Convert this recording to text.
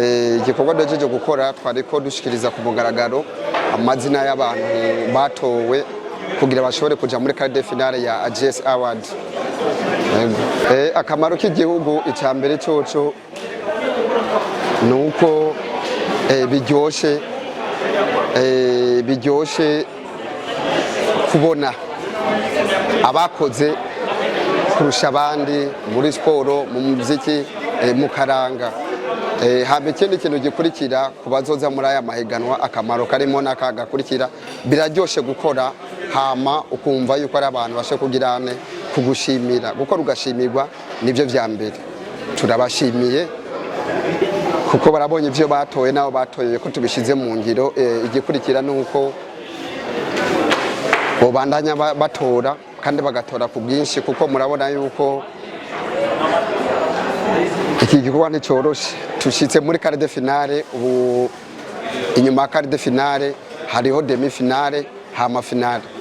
igikorwa dojeje gukora twariko dushikiriza ku mugaragaro amazina y'abantu batowe kugira bashobore kuja muri quart de finale ya AGS Award. Akamaro k'igihugu icambere coco nuko biryoshe kubona abakoze kurusha abandi muri sport, mu muziki, mu karanga. Haba ikindi kintu gikurikira kubazoza muri aya mahiganwa, akamaro karimo n'akagakurikira, biraryoshe gukora hama ukumva yuko ari abantu bashe kugirane kugushimira, gukora ugashimirwa nivyo vya mbere. Turabashimiye kuko barabonye ivyo batoye nabo batoye ko tubishize mu ngiro. Igikurikira nuko bobandanya batora kandi bagatora ku bwinshi, kuko murabona yuko iki gikorwa nticoroshe. Tushitse muri quart de finale, ubu inyuma ya quart de finale hariho demi finale hama finale.